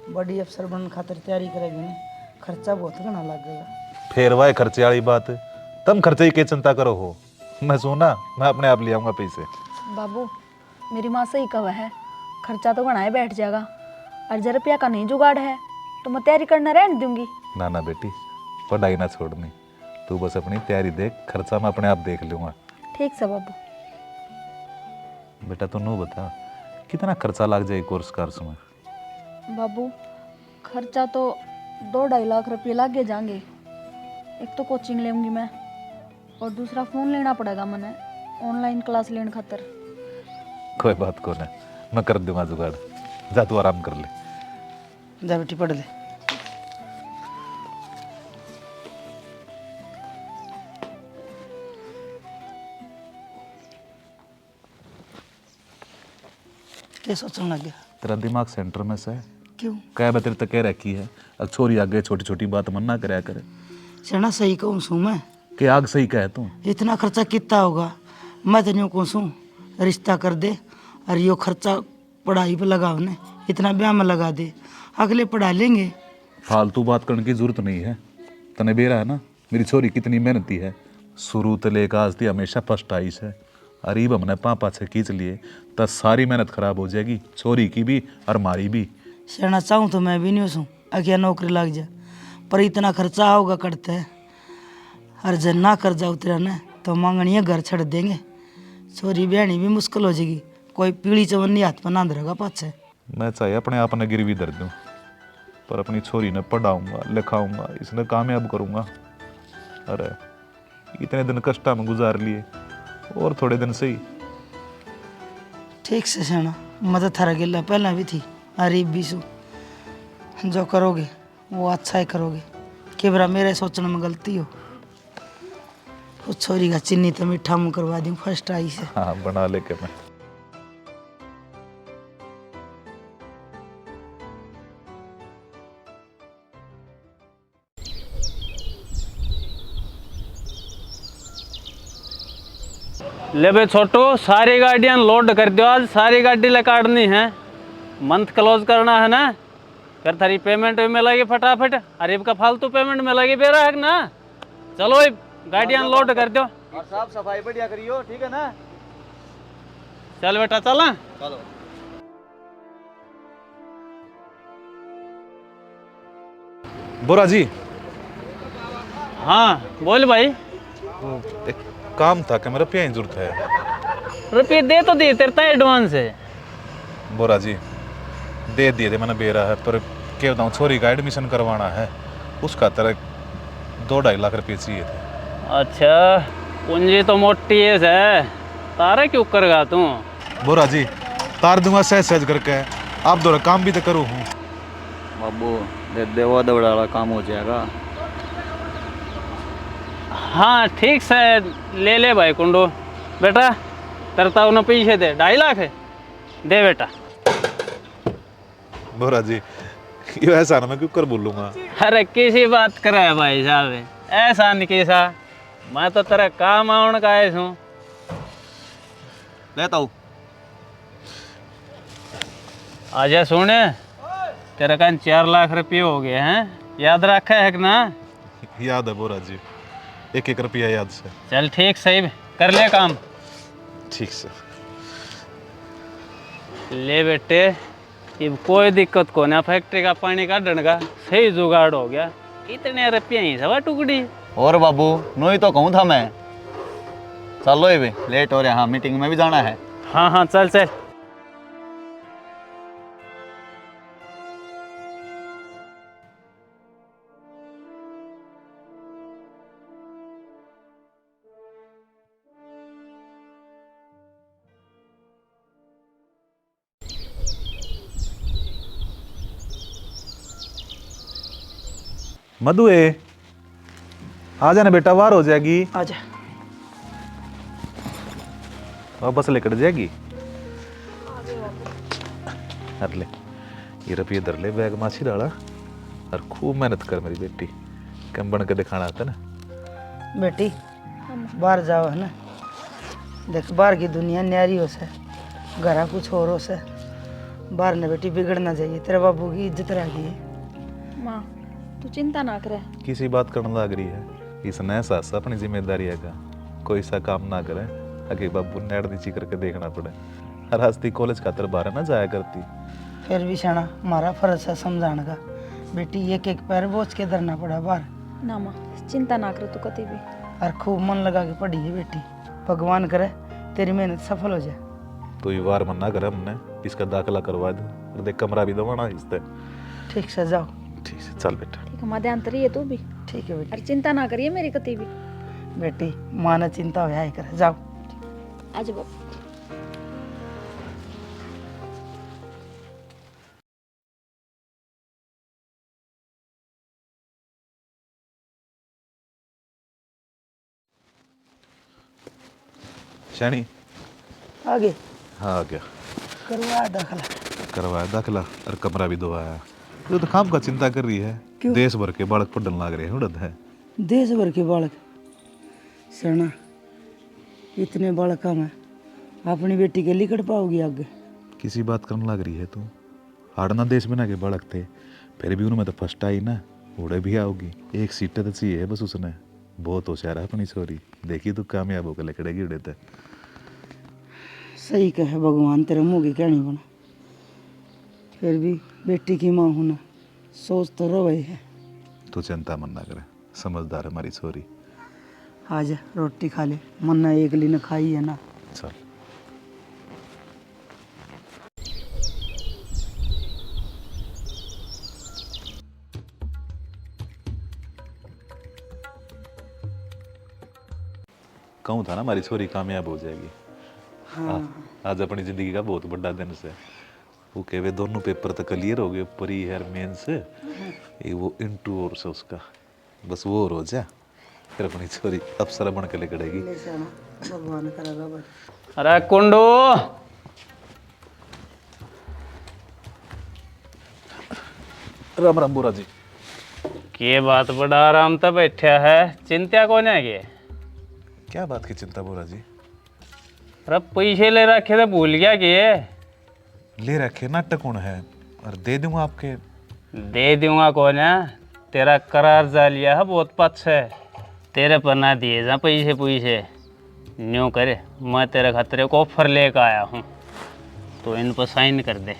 [SPEAKER 2] बड़ी अफसर बनने खातिर तैयारी करेगी ना, खर्चा बहुत घना लगेगा।
[SPEAKER 4] फिर वाह खर्चे वाली बात, तुम खर्चे की चिंता करो हो, मैं सोना मैं अपने आप ले आऊंगा पैसे।
[SPEAKER 3] बाबू मेरी माँ सही कहा है, खर्चा तो बनाए बैठ जाएगा और 1 रुपया का नहीं जुगाड़ है तो मैं तैयारी करना रहने दूंगी।
[SPEAKER 4] ना ना बेटी, पढ़ाई ना छोड़नी, तू बस अपनी तैयारी देख, खर्चा मैं अपने आप देख लूंगा। ठीक
[SPEAKER 3] से बाबू।
[SPEAKER 4] बेटा तू नू बता कितना खर्चा लग जाए कोर्स कार्स में?
[SPEAKER 3] बाबू खर्चा तो 2-2.5 लाख रुपये लगे जाएंगे। एक तो कोचिंग लेंगी मैं और दूसरा फ़ोन लेना पड़ेगा मैंने ऑनलाइन क्लास लेने खातर।
[SPEAKER 4] कोई बात को ना, मैं कर दूंगा जुगाड़, जा तू आराम कर ले।
[SPEAKER 2] जा बेटी पढ़ ले। क्या सोचने लग गया?
[SPEAKER 4] तेरा दिमाग सेंटर में से है।
[SPEAKER 2] क्यों?
[SPEAKER 4] कह बतेर तक कह रखी है, अब छोरी आगे छोटी छोटी बात मन ना कराया करे।
[SPEAKER 2] सेना सही कहूँ सू मैं
[SPEAKER 4] कि आग सही कहे तू।
[SPEAKER 2] इतना खर्चा कितना होगा, मैं तो यूँ कहूँ सू रिश्ता कर दे और यो खर्चा पढ़ाई पे लगाओ ने, इतना ब्याह में लगा दे, अगले पढ़ा लेंगे।
[SPEAKER 4] फालतू बात करने की जरूरत नहीं है। तने बेरा है ना मेरी छोरी कितनी मेहनती है, शुरू से लेकर आज तक हमेशा फर्स्ट आई है। अरीब हमने पापा से खींच लिए तो सारी मेहनत खराब हो जाएगी, छोरी की भी और हमारी भी।
[SPEAKER 2] सेना चाहूँ तो मैं भी नहीं हूँ अगर नौकरी लग जा, पर इतना खर्चा होगा करते है और जब ना कर जाओ तेरा ना तो मांगनी घर छड़ देंगे, छोरी बहनी भी मुश्किल हो जाएगी, कोई पीढ़ी चवन्नी हाथ पर ना धरेगा पाछे।
[SPEAKER 4] मैं चाहे अपने आप ने गिरवी धर दूँ, पर अपनी छोरी ने पढ़ाऊंगा लिखाऊंगा, इसने कामयाब करूंगा। अरे इतने दिन कष्ट में गुजार लिए, और थोड़े दिन सही।
[SPEAKER 2] ठीक से सेना, मदद थारा गिल्ला पहला भी थी, अरीब भी सू, जो करोगे वो अच्छा ही करोगे। कि बरा मेरे सोचने में गलती हो, उस छोरी का चीनी तो मीठा मुँह करवा दूँ फर्स्ट आई से।
[SPEAKER 4] हाँ बना लेके मैं।
[SPEAKER 5] ले बे छोटू, सारी गाड़ियाँ लोड कर दो आज, सारी गाड़ी ले काटनी है, मंथ क्लोज करना है ना, फिर थारी पेमेंट भी मिलेगी फटाफट, अरे का फालतू पेमेंट मिलेगी बेरा है ना। चलो गाड़ियाँ लोड कर दो
[SPEAKER 6] और साफ सफाई बढ़िया करियो, ठीक है ना?
[SPEAKER 5] चल बेटा चल।
[SPEAKER 6] चलो।
[SPEAKER 4] बोरा जी।
[SPEAKER 5] हाँ बोल भाई।
[SPEAKER 4] एक काम था कि मेरा रुपया की जरूरत है।
[SPEAKER 5] रुपये दे तो दिए, तेरे तय एडवांस है।
[SPEAKER 4] बोरा जी दे दिए थे मैंने बेरा है, पर क्या बताऊँ छोरी का एडमिशन करवाना है, उसका तरह 2-2.5 लाख रुपये चाहिए थे।
[SPEAKER 5] अच्छा पूंजी तो मोटी है, तारा क्यों करेगा तू?
[SPEAKER 4] बोरा जी तार दूंगा सहज सहज करके, आप दोनों काम भी तो करूँ हूँ।
[SPEAKER 6] बाबू दे देवा दौड़ा वाला काम हो जाएगा।
[SPEAKER 5] हाँ ठीक से ले ले भाई कुंडू। बेटा तरता उन्हें पीछे दे, 2.5 लाख है, दे बेटा।
[SPEAKER 4] बोरा जी ये ऐसा ना मैं क्यों कर बोलूँगा।
[SPEAKER 5] अरे किसी बात करे है भाई साहब, ऐसा नहीं कैसा, मैं तो तेरा काम आउन का आया हूँ।
[SPEAKER 6] लेता हूँ।
[SPEAKER 5] आजा सुने, तेरा कान 4 लाख रुपये हो गए हैं, याद रखा है कि ना?
[SPEAKER 4] याद है बोरा जी, 1-1 रुपया याद से।
[SPEAKER 5] चल ठीक सही कर ले काम।
[SPEAKER 4] ठीक से।
[SPEAKER 5] ले बेटे, अब कोई दिक्कत को ना, फैक्ट्री का पानी काटने का सही जुगाड़ हो गया। इतने रुपये ही सवा टुकड़ी।
[SPEAKER 6] और बाबू नो ही तो कहूँ था मैं। चलो ये भी लेट हो रहा, हाँ मीटिंग में भी जाना है।
[SPEAKER 5] हाँ हाँ चल चल।
[SPEAKER 4] मधु ए आ जाना बेटा, वार हो जाएगी।
[SPEAKER 2] आजा।
[SPEAKER 4] और बस लेकर जाएगी। अरे ले ये रुपये धर ले बैग माछी डाला और खूब मेहनत कर मेरी बेटी, कम बन के दिखाना आता ना।
[SPEAKER 2] बेटी बाहर जाओ है ना, देख बाहर की दुनिया न्यारी हो से, घरा कुछ और हो से, बाहर ने बेटी बिगड़ना चाहिए। तेरे बाबू की इज्जत रखी है।
[SPEAKER 3] माँ तू चिंता ना करे।
[SPEAKER 4] किसी बात करने लग रही है, इसने एहसास अपनी जिम्मेदारी है का, कोई सा काम ना करे आगे बाबू नेड़ नीची करके देखना पड़े। हर हस्ती कॉलेज खातर बाहर ना जाया करती।
[SPEAKER 2] फिर भी शाना हमारा फर्ज है समझाने का। बेटी एक एक पैर बोझ के धरना पड़ा बाहर।
[SPEAKER 3] ना माँ चिंता ना करे तू कभी भी।
[SPEAKER 2] और खूब मन लगा के पढ़ी है बेटी, भगवान करे तेरी मेहनत सफल हो जाए।
[SPEAKER 4] तो ये वार मना करे हमने, इसका दाखिला करवा दो और देख कमरा भी दवाना इससे।
[SPEAKER 2] ठीक से जाओ।
[SPEAKER 4] ठीक है चल बेटा।
[SPEAKER 3] ठीक है माँ, ध्यान तरी है तू भी।
[SPEAKER 2] ठीक है बेटी।
[SPEAKER 3] और चिंता ना करिए मेरी कभी भी।
[SPEAKER 2] बेटी माँ ने चिंता हो है करे, जाओ।
[SPEAKER 3] आज बाबू।
[SPEAKER 4] शैनी
[SPEAKER 2] आगे
[SPEAKER 4] हाँ आ गया,
[SPEAKER 2] करवा दाखला।
[SPEAKER 4] करवाया दाखिला और कमरा भी दवाया। तो काम का चिंता कर रही है,
[SPEAKER 2] क्यों?
[SPEAKER 4] देश भर के बालक पढ़ने लग रहे हैं उड़द है।
[SPEAKER 2] देश भर के बालक सना, इतने बालक में अपनी बेटी के लिखट पाओगी आगे?
[SPEAKER 4] किसी बात करने लग रही है तू। हाड़ना देश में ना के बालक थे, फिर भी उनमें तो फर्स्ट आई ना, उड़े भी आओगी। एक सीट तो चाहिए बस उसने। बहुत होशियार है अपनी छोरी, देखी तू कामयाब होकर लकड़ेगी उड़े तो।
[SPEAKER 2] सही कहे भगवान, तेरे मुँह की कहनी बना। फिर भी बेटी की माँ होना सोच तो रो गई है।
[SPEAKER 4] तू चिंता मन ना करे, समझदार है हमारी छोरी।
[SPEAKER 2] आज रोटी खा ले, मन्ना एक ली ने खाई है ना।
[SPEAKER 4] चल कहूँ था ना हमारी छोरी कामयाब हो जाएगी। आज अपनी जिंदगी का बहुत बड़ा दिन से। वो कहे दोनों पेपर तो क्लियर हो गए, प्री है मेंस, ये वो इंटू और से उसका, बस वो हो जा, फिर अपनी छोरी अफसर बन के निकलेगी।
[SPEAKER 2] भगवान करेगा बस।
[SPEAKER 5] अरे कुंडू,
[SPEAKER 4] राम राम बोरा जी।
[SPEAKER 5] के बात बड़ा आराम तो बैठा है, चिंता को नहीं है?
[SPEAKER 4] क्या बात की चिंता बोरा जी?
[SPEAKER 5] अरे पैसे ले रखे तो भूल गया कि
[SPEAKER 4] ले रखे नाटक कौन है, और दे दूंगा आपके।
[SPEAKER 5] दे दूंगा कौन है, तेरा करार जा लिया है बहुत पक्ष है, तेरे पर ना दिए जा पैसे पैसे। न्यू करे, मैं तेरे खातिर एक ऑफर लेकर आया हूँ, तो इन पर साइन कर दे।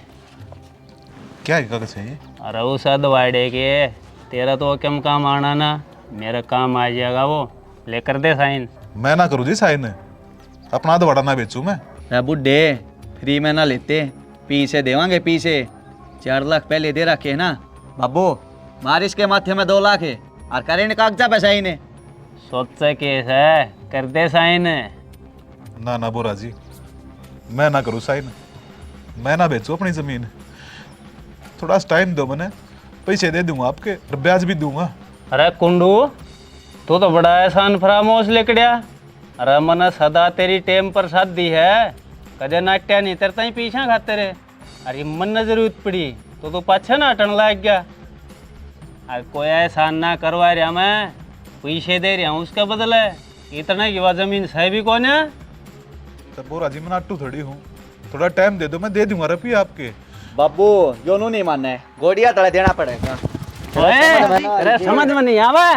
[SPEAKER 4] क्या कागज है ये?
[SPEAKER 5] अरे वो सद वाड़े के, तेरा तो कम काम आना ना, मेरा काम आ जाएगा, वो लेकर दे साइन।
[SPEAKER 4] मैं ना करूँ जी साइन, अपना दवाड़ा ना बेचूं मैं।
[SPEAKER 6] अरे बुड्ढे फ्री में ना लेते, पीछे देवांगे पीछे। 4 लाख पहले दे रखे है ना बाबू, मारिश के माथे में 2 लाख है, और करेंगे कागजा पैसा ही ने।
[SPEAKER 5] सोच केस है, कर दे साइन।
[SPEAKER 4] ना ना बोरा जी, मैं ना करूँ साइन, मैं ना बेचूं अपनी ज़मीन। थोड़ा सा टाइम दो मैंने,
[SPEAKER 7] पैसे दे दूंगा आपके और ब्याज भी दूंगा।
[SPEAKER 5] अरे कुंडू तू तो बड़ा एहसान फरामोश लेकड़िया। अरे मन सदा तेरी टेम पर साथ दी है, कदे नाट्या नहीं तेरे ताई पीछा खाते रे। अरे मन न जरूरत पड़ी तो पाछे ना हटन लाग गया। अरे कोई एहसान ना करवा रहा मैं, पैसे दे रहा हूँ उसका बदले। इतना की वह जमीन सही भी कौन है?
[SPEAKER 7] तो बोरा जी मैं नाटू थोड़ी हूँ, थोड़ा टाइम दे दो, मैं दे दूंगा रुपये आपके।
[SPEAKER 6] बाबू यो नहीं मानना है, गोड़िया तड़ा देना पड़ेगा।
[SPEAKER 5] अरे समझ में नहीं आवा।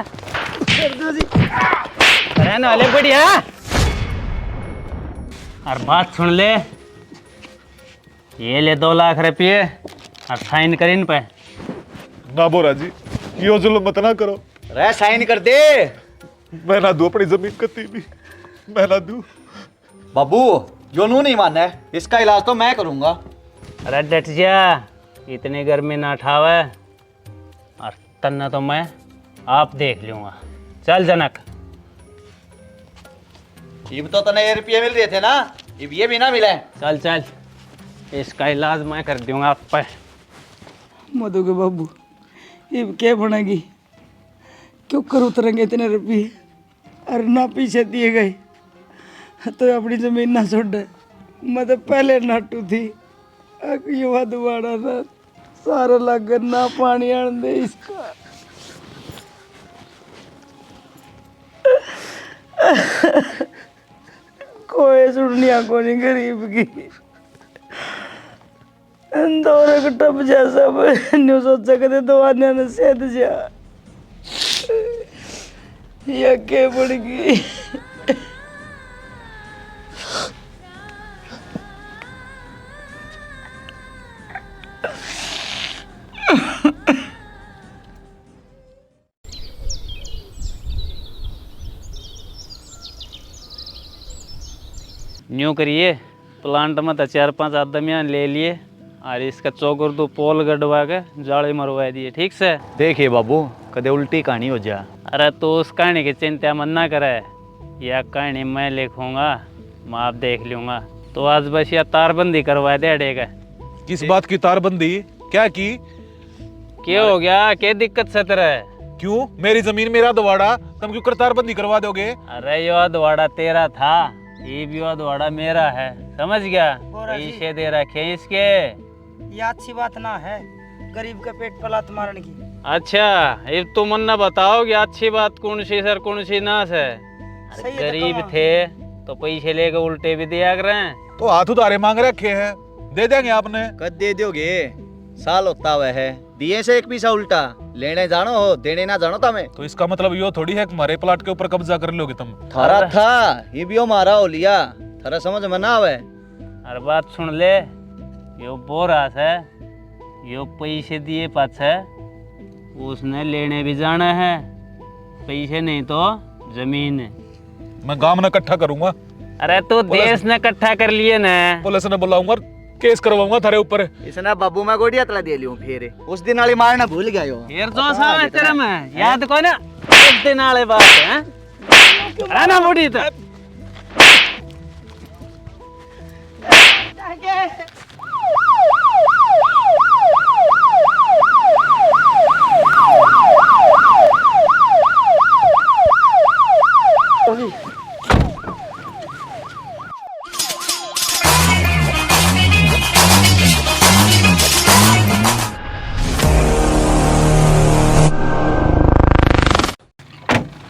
[SPEAKER 5] अरे ना वाले बढ़िया। और बात सुन ले, ये ले 2 लाख रुपये और साइन कर इन पे।
[SPEAKER 7] ना बोरा जी यो जुल्म मत ना करो।
[SPEAKER 6] रे साइन कर दे।
[SPEAKER 7] मैं ना दूं अपनी जमीन कती भी, मैं ना दूं।
[SPEAKER 6] बाबू यो नहीं मानना है, इसका इलाज तो मैं करूंगा।
[SPEAKER 5] अरे डट जा, इतनी गर्मी ना ठावे। और तन्ना तो मैं आप देख लूँगा। चल जनक।
[SPEAKER 6] इब तो तने ये रुपये मिल रहे थे ना, इब ये भी ना मिले।
[SPEAKER 5] चल चल, इसका इलाज मैं कर दूंगा आप पे।
[SPEAKER 2] मधु के बाबू ये क्या बनेगी, क्यों कर उतरेंगे इतने रुपये? अरे ना पीछे दिए गए तो अपनी जमीन ना छोड़। मैं तो पहले नाटू थी, युवा दोबारा ना सारा लागत ना पानी आन दे इसका। कोई सुनिया को नहीं गरीब की। दौरे को टप जा सब न्यू सोचा कदे दवाने ने सेध जा या के पड़ गई।
[SPEAKER 5] न्यू करिए, प्लांट में तो 4-5 आदमियाँ ले लिए और इसका चौकर तो पोल गड़वा के जाले मरवा दिए। ठीक से
[SPEAKER 6] देखिए बाबू, कदे उल्टी कहानी हो जा।
[SPEAKER 5] अरे तो उस कहानी की चिंता मत ना करे, यह कहानी मैं लिखूंगा, मैं आप देख लूँगा। तो आज बस यह तारबंदी करवा दे अडेगा।
[SPEAKER 7] किस बात की तारबंदी? क्या की?
[SPEAKER 5] क्या हो गया, क्या दिक्कत से तेरा?
[SPEAKER 7] क्यों? मेरी जमीन मेरा दवाड़ा, तुम क्यों कर तारबंदी करवा दोगे?
[SPEAKER 5] अरे यो दवाड़ा तेरा था, ये भी यो दवाड़ा मेरा है, समझ गया? पैसे दे रखे इसके।
[SPEAKER 2] ये अच्छी बात ना है गरीब का पेट पर लात मारने की।
[SPEAKER 5] अच्छा, ये तो मन ना बताओगे अच्छी बात कौन सी सर कौन सी ना से?
[SPEAKER 2] सही है,
[SPEAKER 5] गरीब
[SPEAKER 2] तो
[SPEAKER 5] थे तो पैसे लेके उल्टे भी दिया करें।
[SPEAKER 7] तो हाथ उधारे मांग रखे हैं, दे देंगे आपने।
[SPEAKER 6] कद दे दोगे? साल होता हुआ है, दिए से एक पैसा उल्टा। लेने जानो हो, देने ना जानो तमें।
[SPEAKER 7] तो इसका मतलब यो थोड़ी है कि हमारे प्लाट के ऊपर कब्जा कर लोगे तुम।
[SPEAKER 6] थारा था ये भी मारा हो लिया, थारा समझ में ना आवे।
[SPEAKER 5] अरे बात सुन ले, यो बोरास है, यो पैसे दिए पाछे उसने लेने भी जाना है, पैसे नहीं तो जमीन।
[SPEAKER 7] मैं गांव में इकट्ठा करूंगा,
[SPEAKER 5] अरे तो देश ने इकट्ठा कर लिए ना।
[SPEAKER 7] पुलिस ने बुलाऊंगा, केस करवाऊंगा थारे ऊपर।
[SPEAKER 6] इसने बाबू मैं गोड़िया तला दे लियो फिर उस दिन वाली मारना भूल गया यो।
[SPEAKER 5] फिर जो सावे तेरे में याद को ना, एक दिन वाले बात है। अरे ना बूढ़ी तो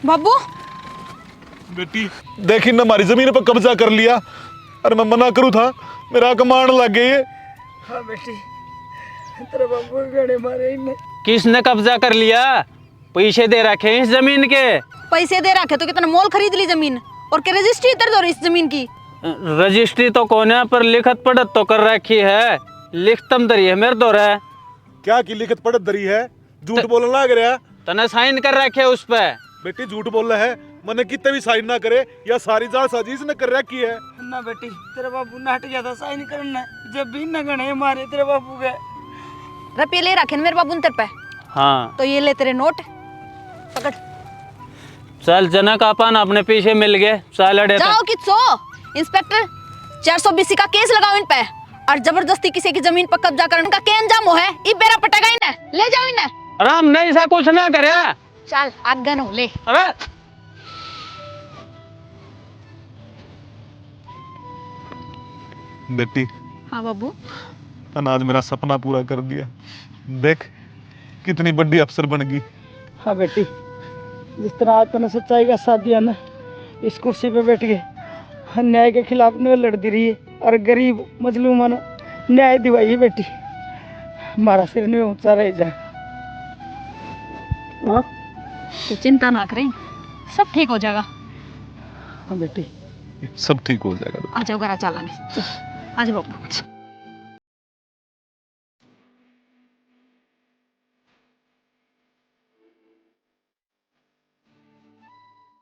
[SPEAKER 3] बाबू
[SPEAKER 7] बेटी देखी ना हमारी जमीन पर कब्जा कर लिया। अरे मैं मना करूँ था, मेरा कमांड लग गई है।
[SPEAKER 2] हाँ बेटी, तेरे बाबू के गड़े मारे इनने।
[SPEAKER 5] किसने कब्जा कर लिया? पैसे दे रखे इस जमीन के।
[SPEAKER 3] पैसे दे रखे तो कितना मोल खरीद ली जमीन, और क्या रजिस्ट्री इधर दो इस जमीन की।
[SPEAKER 5] रजिस्ट्री तो कोने पर लिखत पढ़त तो कर रखी है, लिखतम दरी है मेरे दो है।
[SPEAKER 7] क्या की लिखत पढ़त दरी है? झूठ बोलना लग रहा।
[SPEAKER 5] तने साइन कर रखे उस पे।
[SPEAKER 7] बेटी झूठ बोल रहा है, मैंने कितने भी साइन ना करे, या सारी जाल साजिश ने कर रखी है।
[SPEAKER 2] ना बेटी, तेरे बाबू नाट गया था साइन करना, जब भी न गणे मारे तेरे बाबू के।
[SPEAKER 3] रुपये ले रखे मेरे बाबू ने तेरे पे।
[SPEAKER 5] हाँ
[SPEAKER 3] तो ये ले तेरे नोट, पकड़।
[SPEAKER 5] चल जनक, अपन अपने पीछे मिल गए, चल अड़े
[SPEAKER 3] जाओ किसो इंस्पेक्टर 420 का केस लगाओ इन पे, और जबरदस्ती किसी की जमीन पर कब्जा करने का क्या अंजाम है? ये बेरा पटेगा इन्हें, ले जाओ इन्हें।
[SPEAKER 5] आराम नहीं सा कुछ ना करे।
[SPEAKER 3] चल आगे न ले।
[SPEAKER 5] अरे
[SPEAKER 7] बेटी,
[SPEAKER 3] हाँ बाबू।
[SPEAKER 7] तने आज मेरा सपना पूरा कर दिया। देख कितनी बड़ी अफसर बन गई।
[SPEAKER 2] हाँ बेटी, जिस तरह आज तूने सच्चाई का साथ दिया ना, इस कुर्सी पे बैठ के अन्याय के खिलाफ नहीं लड़ती रही है और गरीब मजलूमान न्याय दिवाई है बेटी। हमारा सिर नहीं ऊंचा रह जा।
[SPEAKER 3] तू चिंता ना करें, सब ठीक हो जाएगा।
[SPEAKER 2] हाँ बेटी।
[SPEAKER 7] सब ठीक हो जाएगा।
[SPEAKER 3] आ जाओ घर चलाने। आ जाओ बाबू।